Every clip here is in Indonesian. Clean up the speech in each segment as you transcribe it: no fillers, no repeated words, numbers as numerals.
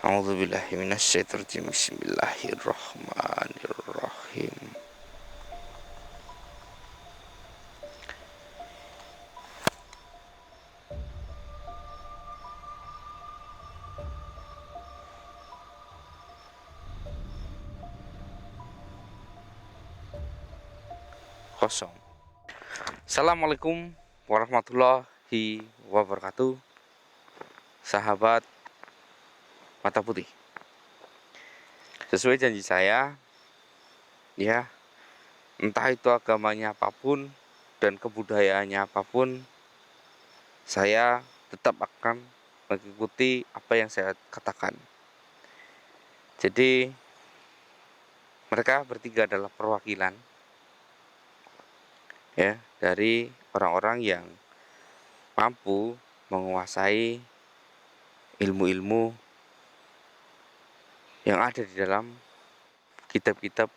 A'udzubillahi minasyaitonir rajim. Bismillahirrahmanirrahim. Kosong. Assalamualaikum warahmatullahi wabarakatuh. Sahabat mata putih. Sesuai janji saya, ya, entah itu agamanya apapun dan kebudayaannya apapun, saya tetap akan mengikuti apa yang saya katakan. Jadi mereka bertiga adalah perwakilan, ya, dari orang-orang yang mampu menguasai ilmu-ilmu yang ada di dalam kitab-kitab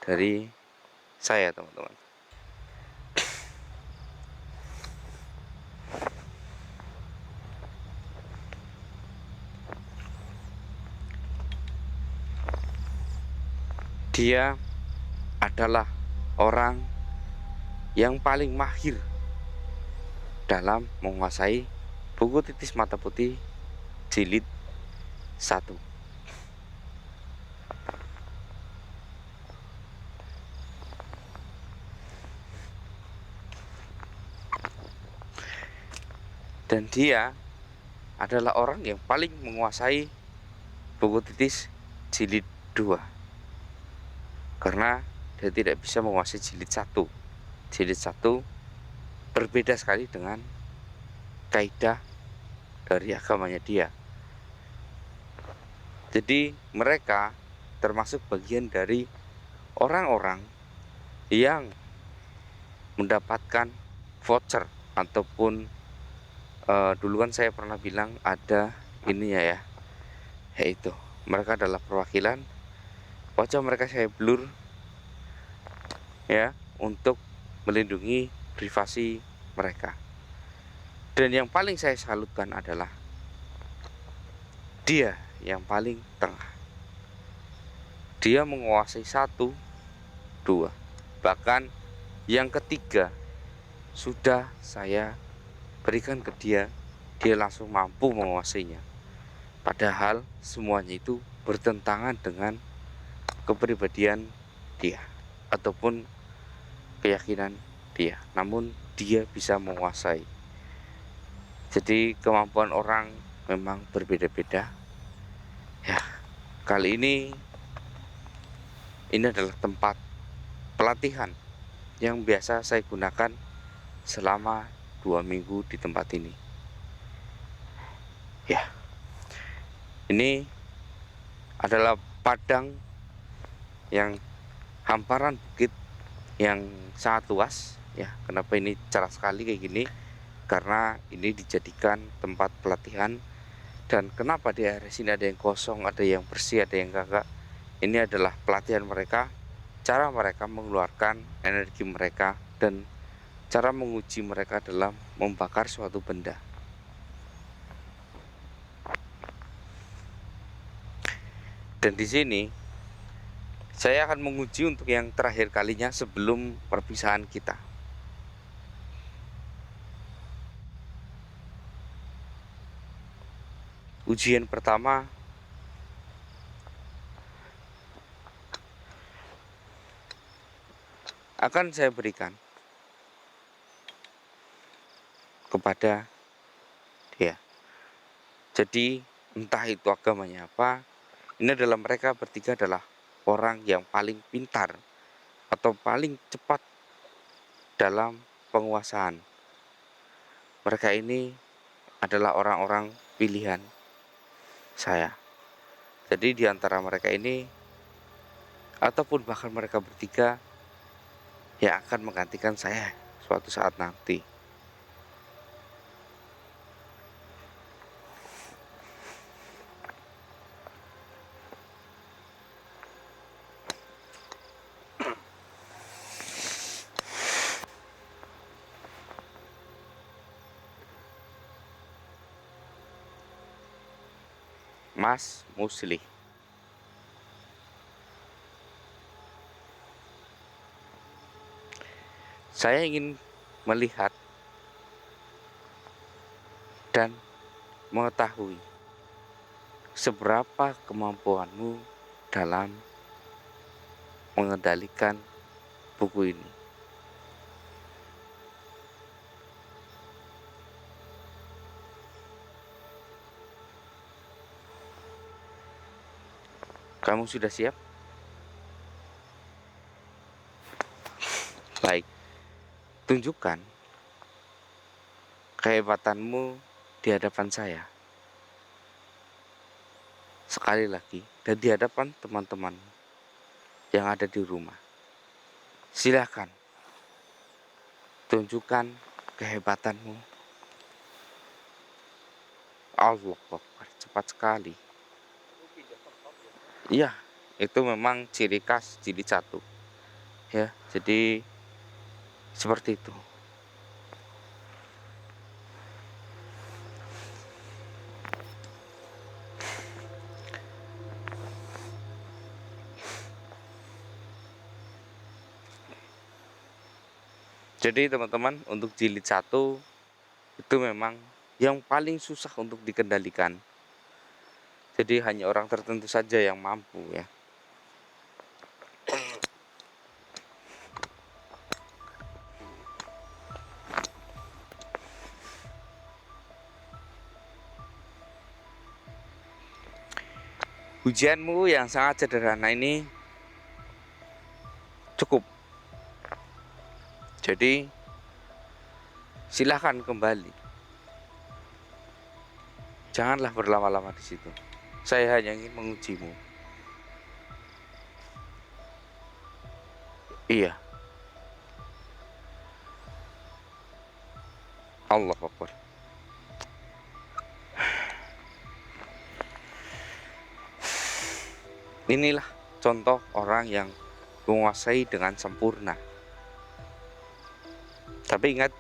dari saya, teman-teman. Dia adalah orang yang paling mahir dalam menguasai buku titis mata putih jilid 1. Dan dia adalah orang yang paling menguasai buku titis jilid 2. Karena dia tidak bisa menguasai jilid 1. Jilid 1 berbeda sekali dengan kaidah dari agamanya dia. Jadi mereka termasuk bagian dari orang-orang yang mendapatkan voucher ataupun dulu kan saya pernah bilang ada ininya ya, yaitu mereka adalah perwakilan, wajah mereka saya blur ya, untuk melindungi privasi mereka. Dan yang paling saya salutkan adalah dia yang paling tengah. Dia menguasai 1, 2, bahkan yang ketiga sudah saya berikan ke dia, dia langsung mampu menguasainya. Padahal semuanya itu bertentangan dengan kepribadian dia ataupun keyakinan dia. Namun dia bisa menguasai. Jadi kemampuan orang memang berbeda-beda. Ya, kali ini adalah tempat pelatihan yang biasa saya gunakan selama 2 minggu di tempat ini. Ya, ini adalah padang yang hamparan bukit yang sangat luas ya. Kenapa ini cerah sekali kayak gini? Karena ini dijadikan tempat pelatihan. Dan kenapa di area sini ada yang kosong, ada yang bersih, ada yang kagak? Ini adalah pelatihan mereka, cara mereka mengeluarkan energi mereka dan cara menguji mereka dalam membakar suatu benda. Dan di sini saya akan menguji untuk yang terakhir kalinya sebelum perpisahan kita. Ujian pertama akan saya berikan kepada dia. Jadi entah itu agamanya apa, ini adalah mereka bertiga adalah orang yang paling pintar atau paling cepat dalam penguasaan. Mereka ini adalah orang-orang pilihan saya. Jadi di antara mereka ini ataupun bahkan mereka bertiga yang akan menggantikan saya suatu saat nanti. Mas Musli. Saya ingin melihat dan mengetahui seberapa kemampuanmu dalam mengendalikan buku ini. Kamu sudah siap? Baik, tunjukkan kehebatanmu di hadapan saya. Sekali lagi, dan di hadapan teman-teman yang ada di rumah. Silakan tunjukkan kehebatanmu. Allah Akbar, cepat sekali. Iya, itu memang ciri khas jilid 1. Ya, jadi seperti itu. Jadi teman-teman, untuk jilid 1 itu memang yang paling susah untuk dikendalikan. Jadi hanya orang tertentu saja yang mampu ya. Ujianmu yang sangat sederhana ini cukup. Jadi silahkan kembali. Janganlah berlama-lama di situ. Saya hanya ingin mengujimu. Iya. Allah Akbar. Inilah contoh orang yang menguasai dengan sempurna. Tapi ingat,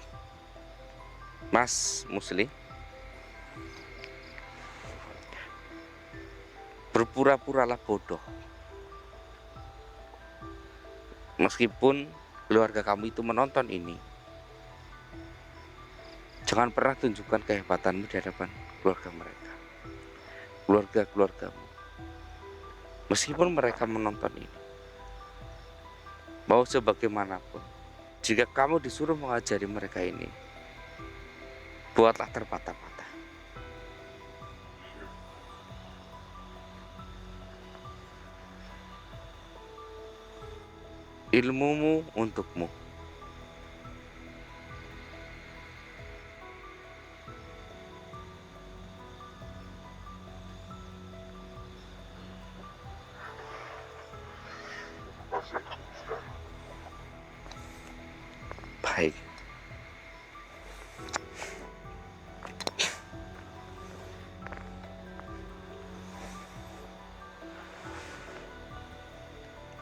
Mas Musli, berpura-puralah bodoh. Meskipun keluarga kamu itu menonton ini, jangan pernah tunjukkan kehebatanmu di hadapan keluarga mereka, keluarga-keluargamu. Meskipun mereka menonton ini, mau sebagaimanapun, jika kamu disuruh mengajari mereka ini, buatlah terpatah-patah. Ilmumu untukmu. Baik.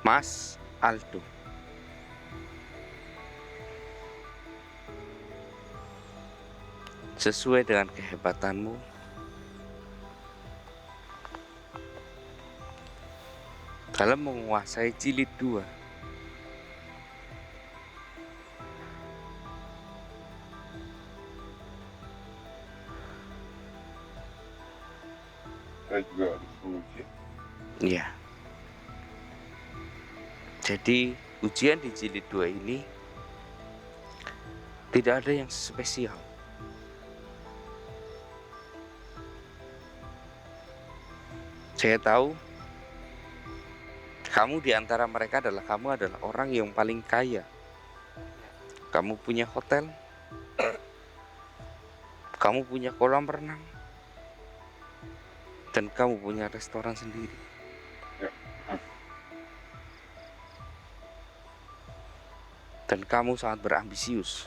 Mas Aldo, sesuai dengan kehebatanmu, dalam menguasai jilid 2, Saya juga harus menguji. iya. Jadi ujian di jilid 2 ini tidak ada yang spesial. Saya tahu kamu di antara mereka adalah orang yang paling kaya. Kamu punya hotel, kamu punya kolam renang, dan kamu punya restoran sendiri. Dan kamu sangat berambisius.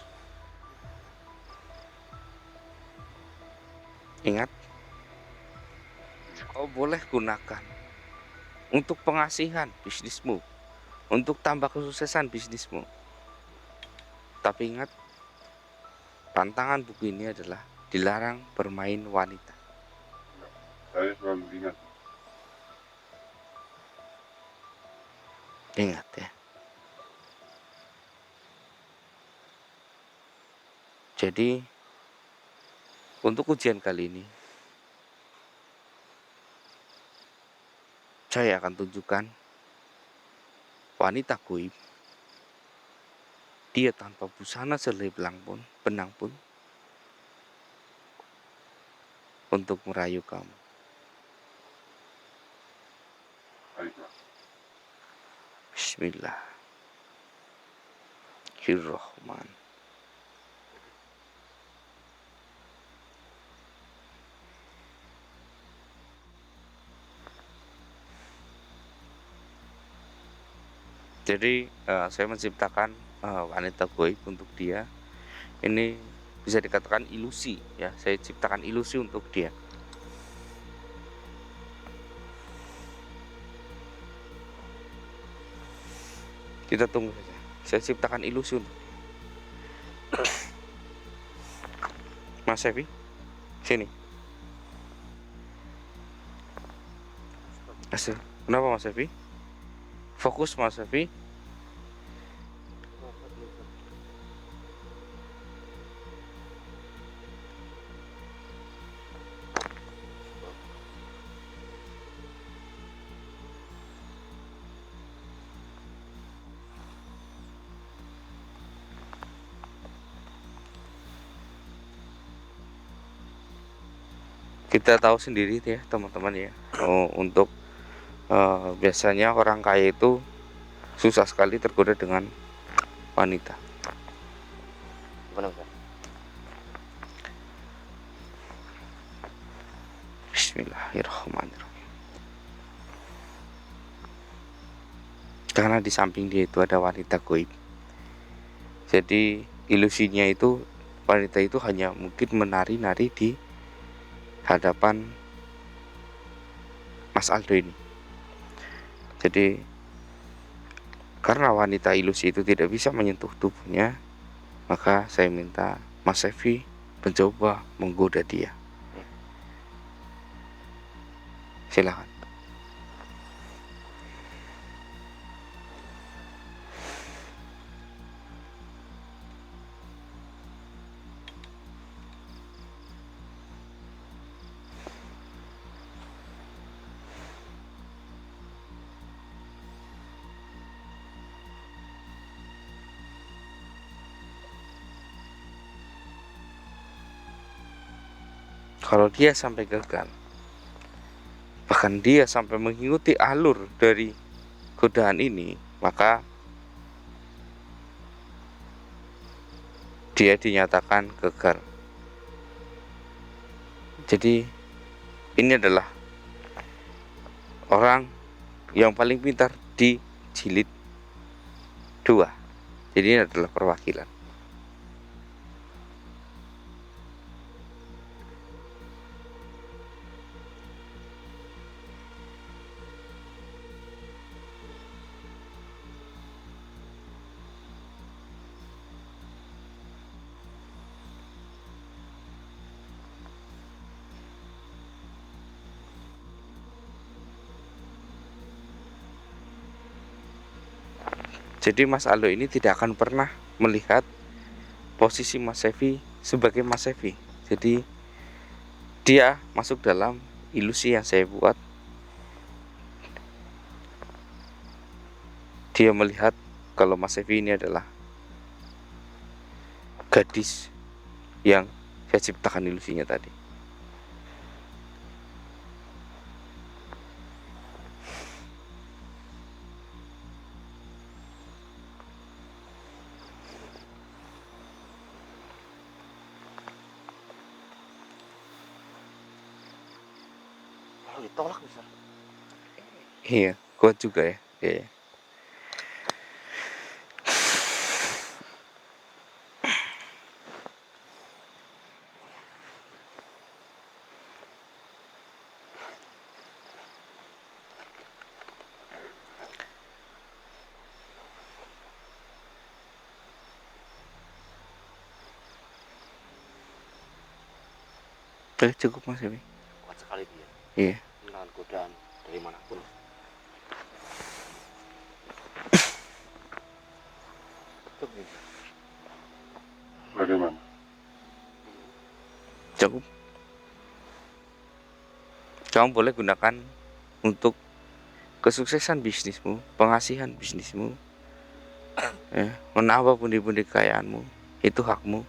Ingat, kau boleh gunakan untuk pengasihan bisnismu, untuk tambah kesuksesan bisnismu. Tapi ingat, tantangan buku ini adalah dilarang bermain wanita. Saya selalu ingat. Ingat ya. Jadi untuk ujian kali ini saya akan tunjukkan wanita goib. Dia tanpa busana selai benang pun untuk merayu kamu. Baiklah. Bismillahirrahmanirrahim. Jadi saya menciptakan wanita goib untuk dia. Ini bisa dikatakan ilusi ya. Saya ciptakan ilusi untuk dia. Kita tunggu saja. Saya ciptakan ilusi untuk Mas Evi, sini. Asli. Kenapa Mas Evi? Fokus Mas Evi. Kita tahu sendiri ya teman-teman ya. Untuk biasanya orang kaya itu susah sekali tergoda dengan wanita. Gimana, Bismillahirrahmanirrahim. Karena di samping dia itu ada wanita goib. Jadi ilusinya itu wanita itu hanya mungkin menari-nari di hadapan Mas Aldo ini. Jadi karena wanita ilusi itu tidak bisa menyentuh tubuhnya, maka saya minta Mas Evi mencoba menggoda dia. Silakan. Kalau dia sampai gagal, bahkan dia sampai mengikuti alur dari godaan ini, maka dia dinyatakan gagal. Jadi ini adalah orang yang paling pintar di jilid 2. Jadi ini adalah perwakilan. Jadi Mas Aldo ini tidak akan pernah melihat posisi Mas Evi sebagai Mas Evi. Jadi dia masuk dalam ilusi yang saya buat. Dia melihat kalau Mas Evi ini adalah gadis yang saya ciptakan ilusinya tadi. Ditolak bisa. Iya, kuat juga ya. Iya. Cukup Mas Evi. Kuat sekali dia. Iya. menahan godaan dari manapun. Bagaimana? Cukup. Kamu boleh gunakan untuk kesuksesan bisnismu, pengasihan bisnismu, ya, menambah pundi-pundi kekayaanmu, itu hakmu.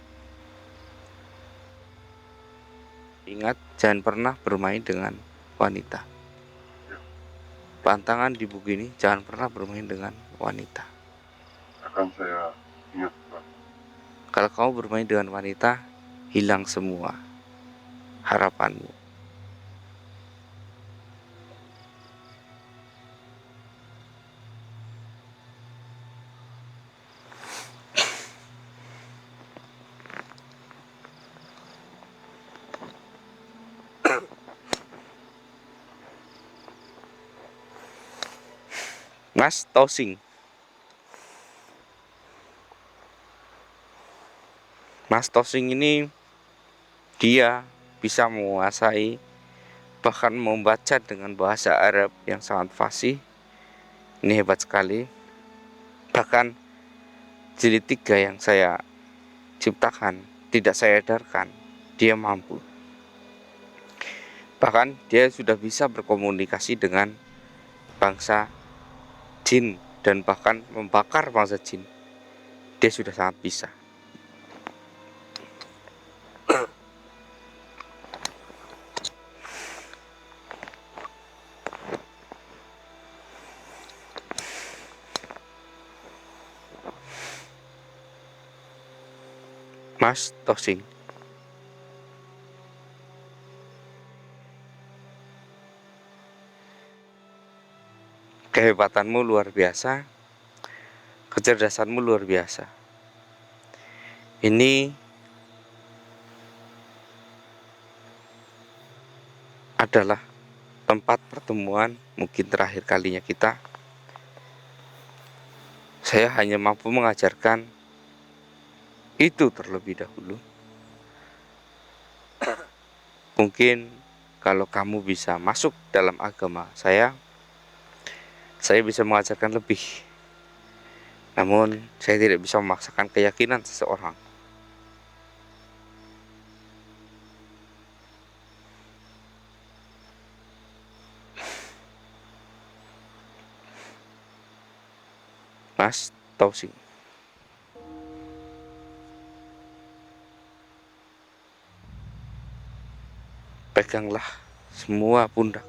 Ingat, jangan pernah bermain dengan wanita. Pantangan di buku ini, jangan pernah bermain dengan wanita. Akan saya ingat, Pak. Kalau kamu bermain dengan wanita, hilang semua harapanmu. Mas Tosing. Mas Tosing ini dia bisa menguasai, bahkan membaca dengan bahasa Arab yang sangat fasih. Ini hebat sekali. Bahkan jilid 3 yang saya ciptakan, tidak saya edarkan, dia mampu. Bahkan dia sudah bisa berkomunikasi dengan bangsa jin dan bahkan membakar bangsa jin. Dia sudah sangat bisa. Mas Tosing. Kehebatanmu luar biasa, kecerdasanmu luar biasa. Ini adalah tempat pertemuan mungkin terakhir kalinya kita. Saya hanya mampu mengajarkan itu terlebih dahulu. Mungkin kalau kamu bisa masuk dalam agama saya bisa mengajarkan lebih. Namun saya tidak bisa memaksakan keyakinan seseorang. Mas Tosing. Peganglah semua pundak.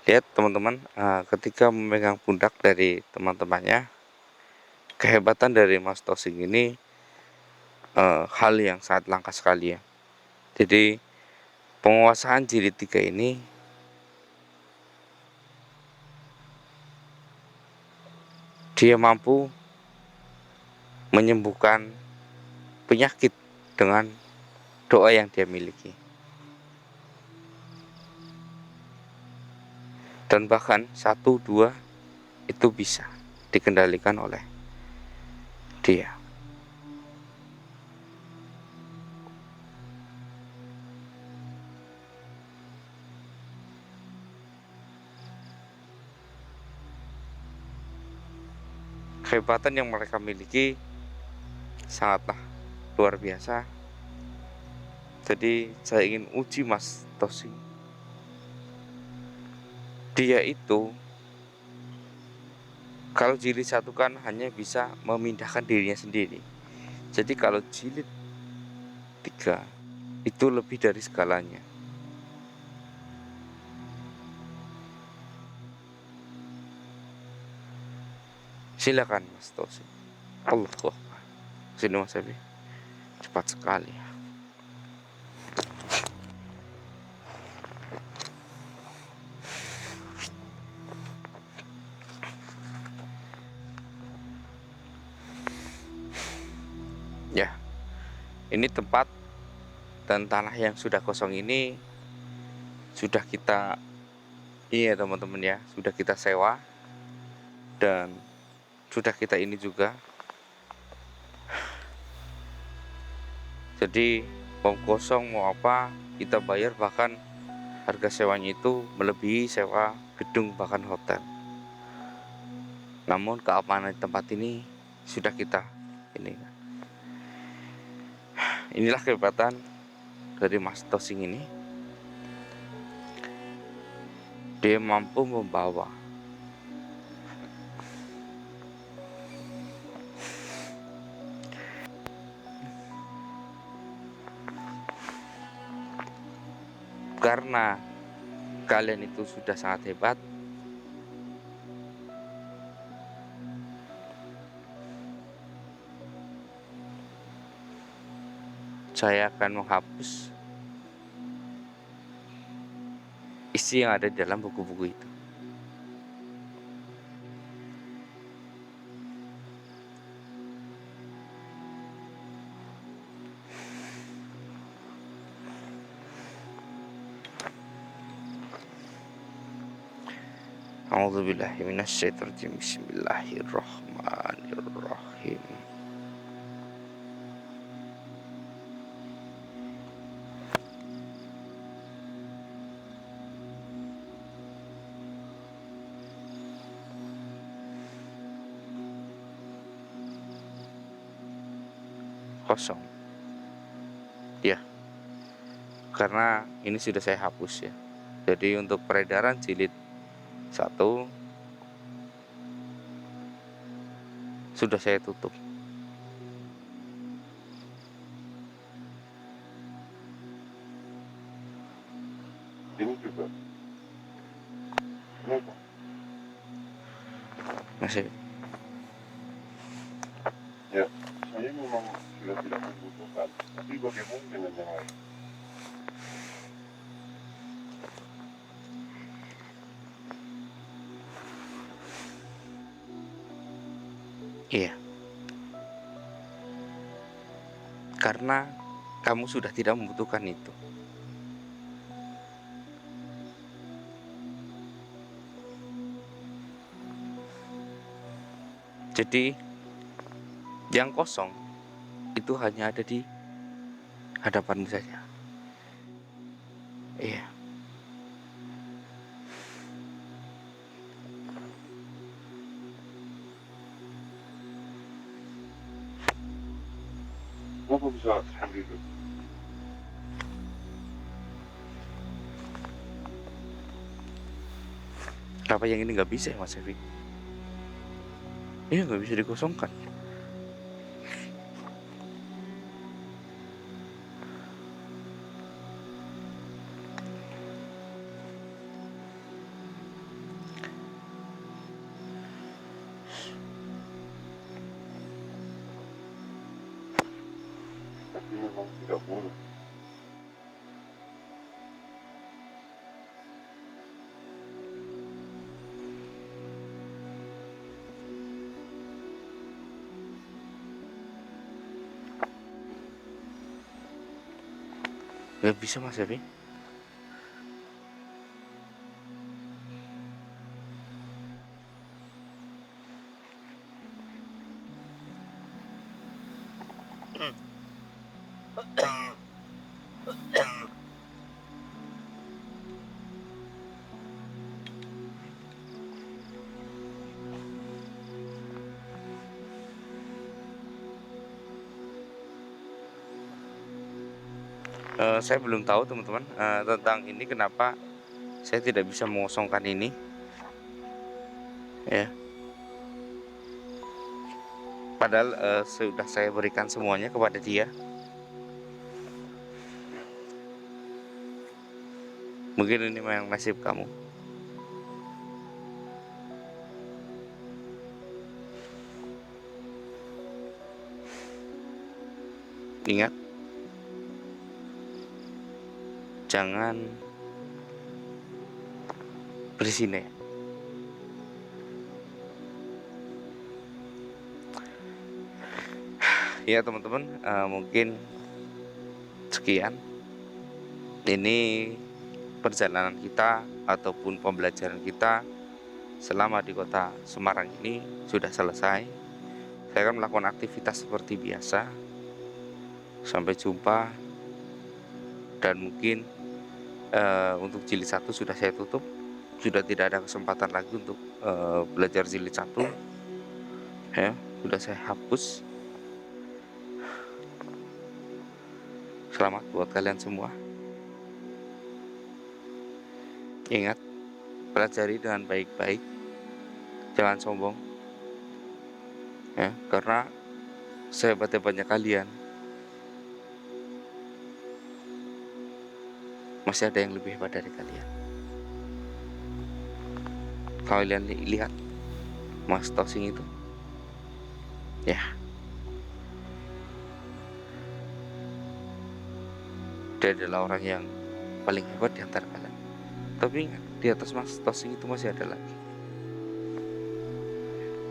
Lihat teman-teman, ketika memegang pundak dari teman-temannya, kehebatan dari Mas Tosing ini hal yang sangat langka sekali ya. Jadi penguasaan jilid 3 ini dia mampu menyembuhkan penyakit dengan doa yang dia miliki. Dan bahkan 1, 2 itu bisa dikendalikan oleh dia. Kehebatan yang mereka miliki sangatlah luar biasa. Jadi saya ingin uji Mas Tosing. Dia itu kalau jilid 1 kan hanya bisa memindahkan dirinya sendiri. Jadi kalau jilid 3 itu lebih dari segalanya. Silakan Mas Tosing. Allahu Akbar. Sini Mas Abi. Cepat sekali. Ya, ini tempat dan tanah yang sudah kosong ini sudah kita Iya teman-teman ya, sudah kita sewa dan sudah kita ini juga. Jadi mau kosong mau apa kita bayar, bahkan harga sewanya itu melebihi sewa gedung bahkan hotel. Namun keamanan di tempat ini sudah kita ini. Inilah kehebatan dari Mas Tosing ini. Dia mampu membawa karena kalian itu sudah sangat hebat. Saya akan menghapus isi yang ada di dalam buku-buku itu. A'udzubillahi minasyaitonirrajim. Bismillahirrahmanirrahim. Kosong. Ya, karena ini sudah saya hapus ya. Jadi untuk peredaran jilid 1 sudah saya tutup. Ini juga. Kenapa? Masih Ya, saya memang sudah tidak membutuhkan. Tapi bagaimana dengan yang lain? iya. Karena kamu sudah tidak membutuhkan itu. Jadi yang kosong itu hanya ada di hadapanmu saja. Iya. Kenapa bisa seperti itu? Apa yang ini nggak bisa ya Mas Evi? Ini nggak bisa dikosongkan. Tapi memang tidak boleh. Nggak bisa Mas Evi. Saya belum tahu teman-teman tentang ini, kenapa saya tidak bisa mengosongkan ini ya. Padahal sudah saya berikan semuanya kepada dia. Mungkin ini memang nasib kamu. Ingat, jangan bersine. Ya teman-teman, mungkin sekian. Ini perjalanan kita ataupun pembelajaran kita selama di kota Semarang ini sudah selesai. Saya akan melakukan aktivitas seperti biasa. Sampai jumpa. Dan mungkin untuk jilid 1 sudah saya tutup. Sudah tidak ada kesempatan lagi untuk belajar jilid 1 ya, sudah saya hapus. Selamat buat kalian semua. Ingat, pelajari dengan baik-baik, jangan sombong ya, karena sehebat-hebatnya kalian masih ada yang lebih hebat dari kalian. Kalian lihat Mas Tosing itu ya, dia adalah orang yang paling hebat di antara kalian. Tapi ingat, di atas Mas Tosing itu masih ada lagi.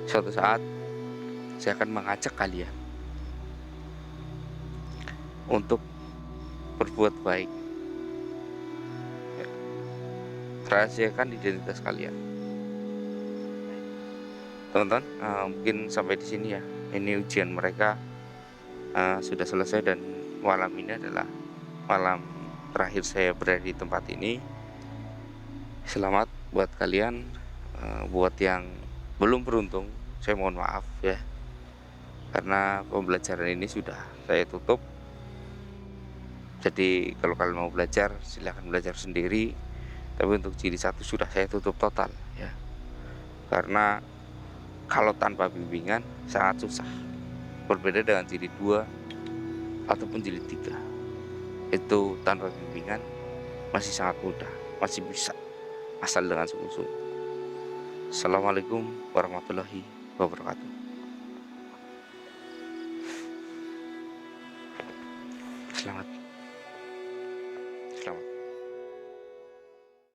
Suatu saat saya akan mengajak kalian untuk berbuat baik ya. Rahasiakan identitas kalian, teman-teman. Mungkin sampai di sini ya. Ini ujian mereka sudah selesai, dan malam ini adalah malam terakhir saya berada di tempat ini. Selamat buat kalian. Buat yang belum beruntung, saya mohon maaf ya, karena pembelajaran ini sudah saya tutup. Jadi kalau kalian mau belajar, silahkan belajar sendiri. Tapi untuk jilid 1 sudah saya tutup total ya, karena kalau tanpa bimbingan sangat susah. Berbeda dengan jilid 2 ataupun jilid 3, itu tanpa bimbingan masih sangat mudah, masih bisa, asal dengan sungguh-sungguh. Assalamualaikum warahmatullahi wabarakatuh. Selamat